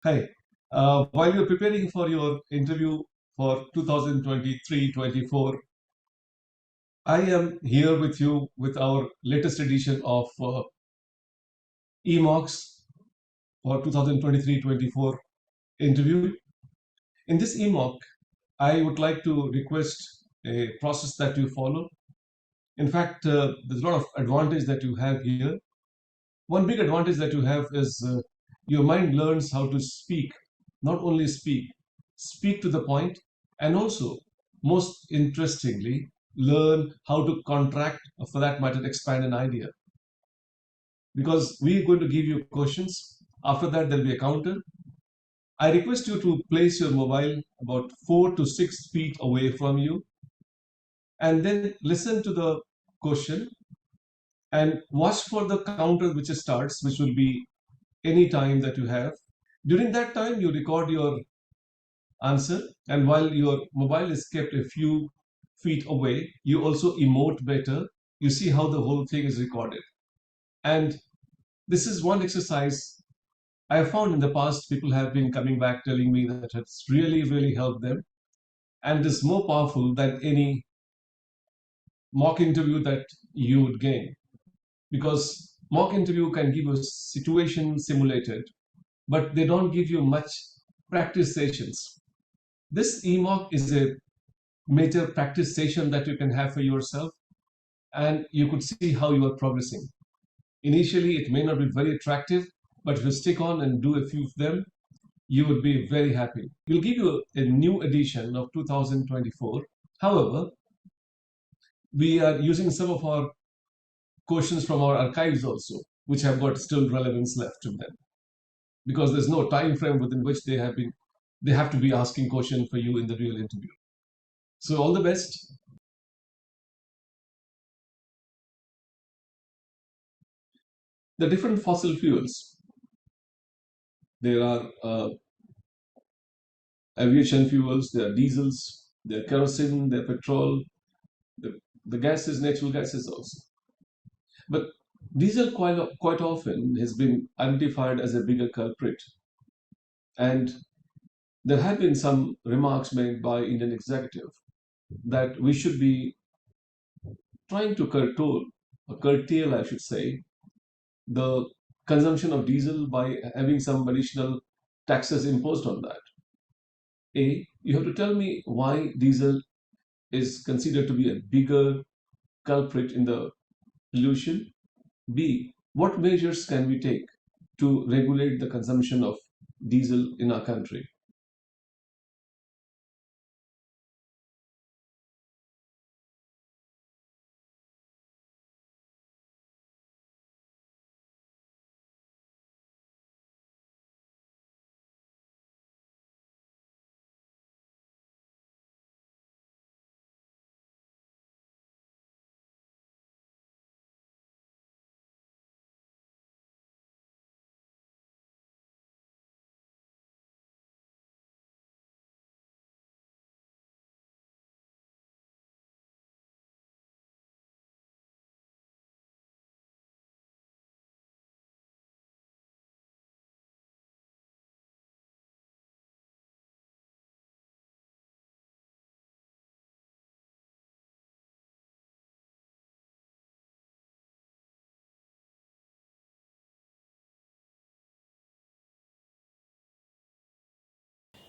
Hi. While you're preparing for your interview for 2023-24, I am here with you with our latest edition of eMocks for 2023-24 interview. In this eMock, I would like to request a process that you follow. In fact, there's a lot of advantage that you have here. One big advantage that you have is your mind learns how to speak, not only speak to the point, and also, most interestingly, learn how to contract, or for that matter, expand an idea. Because we're going to give you questions. After that, there'll be a counter. I request you to place your mobile about 4 to 6 feet away from you and then listen to the question and watch for the counter which starts, which will be any time that you have. During that time, you record your answer, and while your mobile is kept a few feet away, you also emote better. You see how the whole thing is recorded. And this is one exercise I have found in the past. People have been coming back telling me that it's really, really helped them. And it is more powerful than any mock interview that you would gain. Because mock interview can give you a situation simulated, but they don't give you much practice sessions. This eMock is a major practice session that you can have for yourself, and you could see how you are progressing. Initially, it may not be very attractive, but if you stick on and do a few of them, you would be very happy. We'll give you a new edition of 2024. However, we are using some of our questions from our archives also, which have got still relevance left to them, because there's no time frame within which they have to be asking question for you in the real interview. So all the best. The different fossil fuels. There are aviation fuels, there are diesels, there are kerosene, there are petrol, the gases, natural gases also. But diesel quite often has been identified as a bigger culprit. And there have been some remarks made by Indian executive that we should be trying to curtail, I should say, the consumption of diesel by having some additional taxes imposed on that. A, you have to tell me why diesel is considered to be a bigger culprit in the pollution. B, what measures can we take to regulate the consumption of diesel in our country?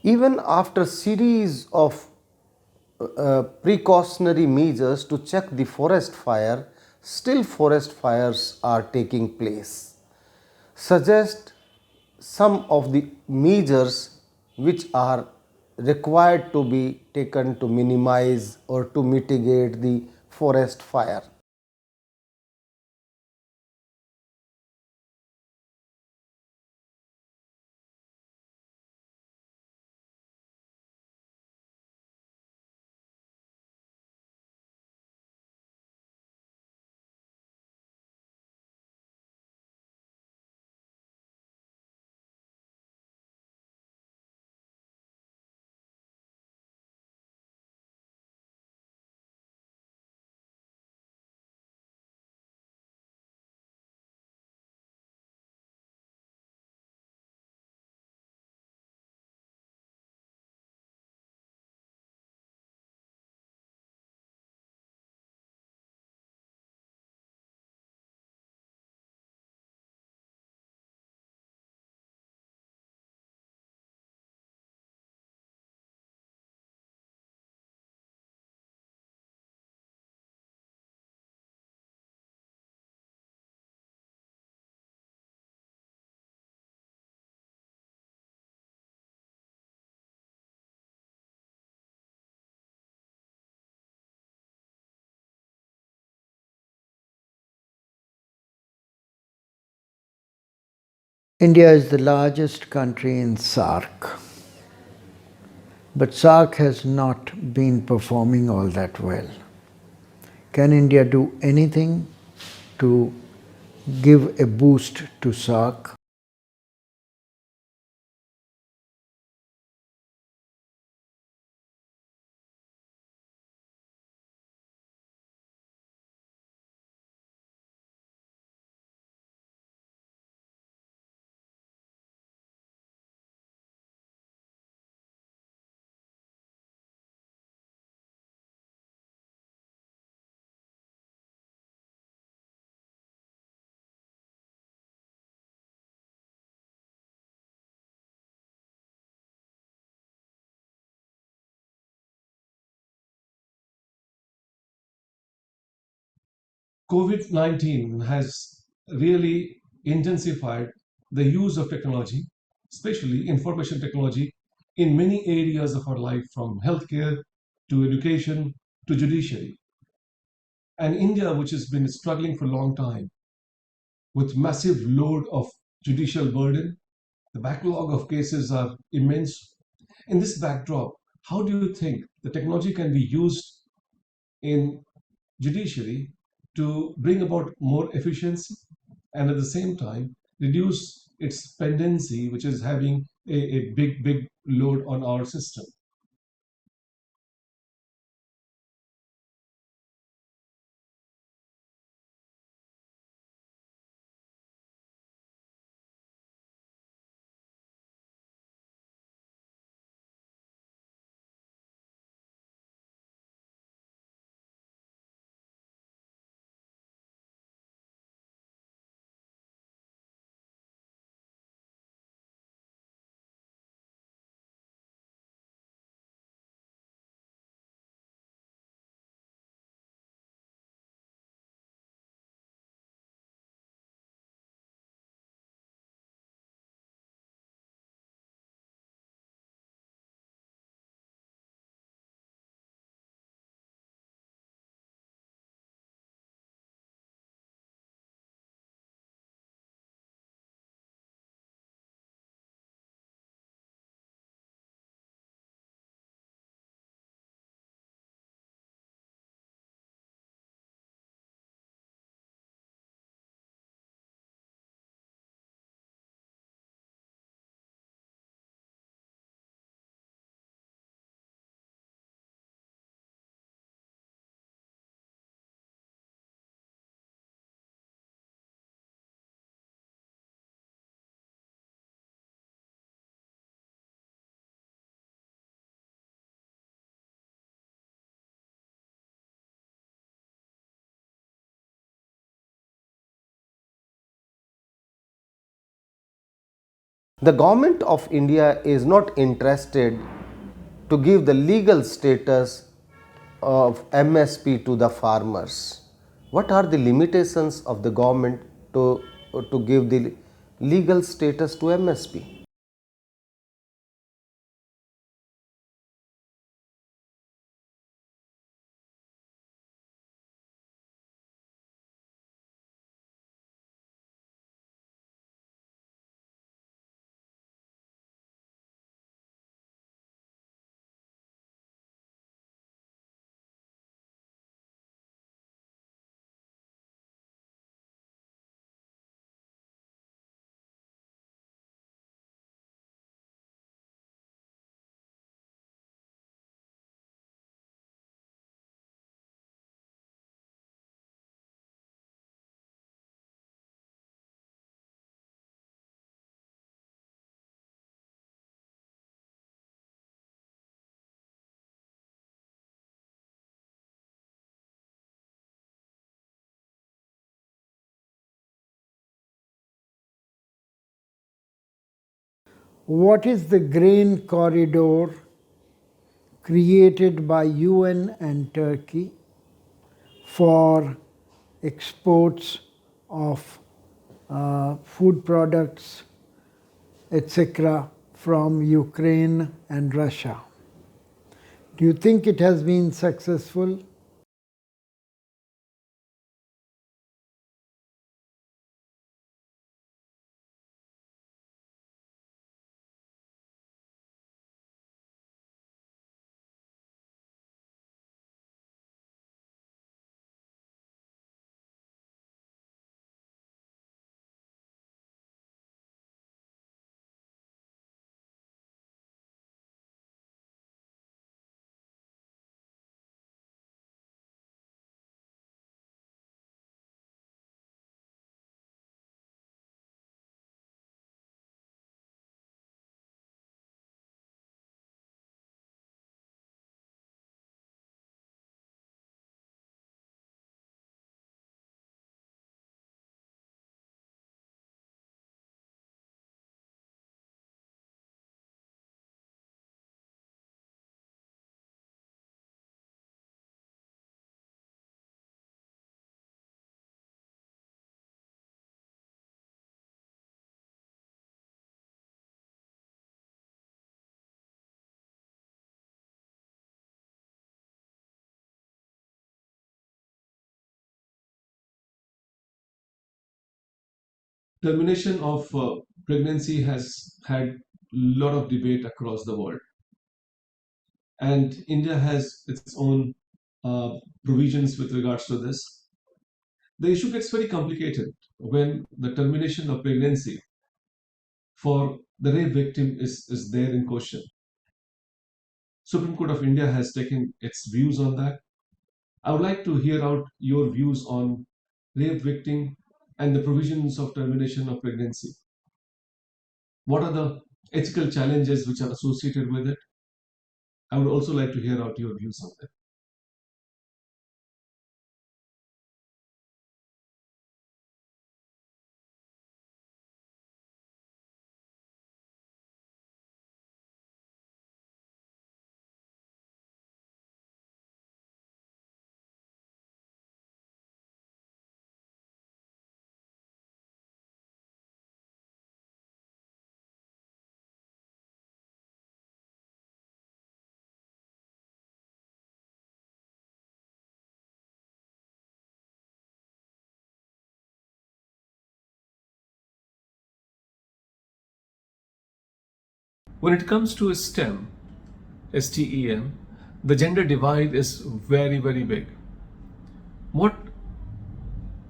Even after series of precautionary measures to check the forest fire, still forest fires are taking place. Suggest some of the measures which are required to be taken to minimize or to mitigate the forest fire. India is the largest country in SAARC, but SAARC has not been performing all that well. Can India do anything to give a boost to SAARC? COVID-19 has really intensified the use of technology, especially information technology, in many areas of our life, from healthcare to education to judiciary. And India, which has been struggling for a long time with massive load of judicial burden, the backlog of cases are immense. In this backdrop, how do you think the technology can be used in judiciary to bring about more efficiency and at the same time reduce its pendency, which is having a big load on our system? The government of India is not interested to give the legal status of MSP to the farmers. What are the limitations of the government to give the legal status to MSP? What is the grain corridor created by UN and Turkey for exports of food products, etc., from Ukraine and Russia? Do you think it has been successful? termination of pregnancy has had a lot of debate across the world, and India has its own uh, provisions with regards to this. The issue gets very complicated when the termination of pregnancy for the rape victim is there in question. Supreme Court of India has taken its views on that. I would like to hear out your views on rape victim and the provisions of termination of pregnancy. What are the ethical challenges which are associated with it? I would also like to hear out your views on that. When it comes to STEM, STEM, the gender divide is very, very big. What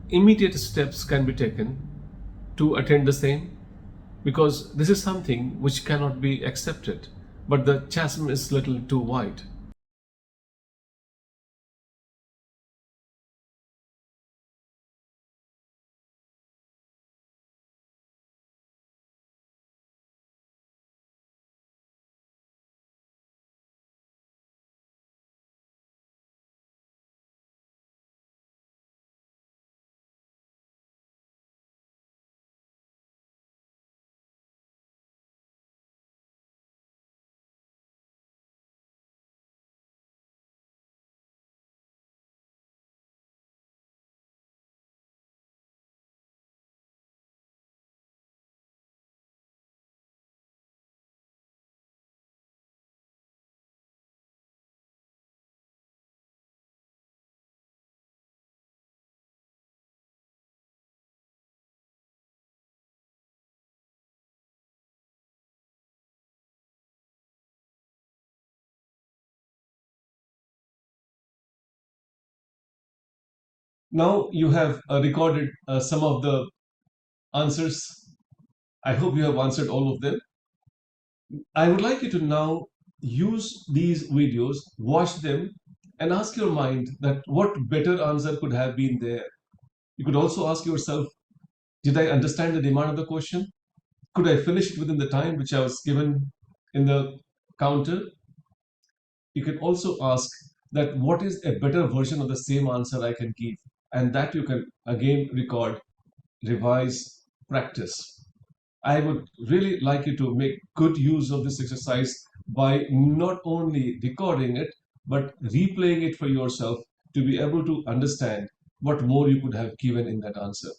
immediate steps can be taken to attend the same? Because this is something which cannot be accepted, but the chasm is little too wide. Now you have recorded some of the answers. I hope you have answered all of them. I would like you to now use these videos, watch them, and ask your mind that what better answer could have been there. You could also ask yourself, did I understand the demand of the question? Could I finish it within the time which I was given in the counter? You can also ask that what is a better version of the same answer I can give, and that you can again record, revise, practice. I would really like you to make good use of this exercise by not only recording it, but replaying it for yourself to be able to understand what more you could have given in that answer.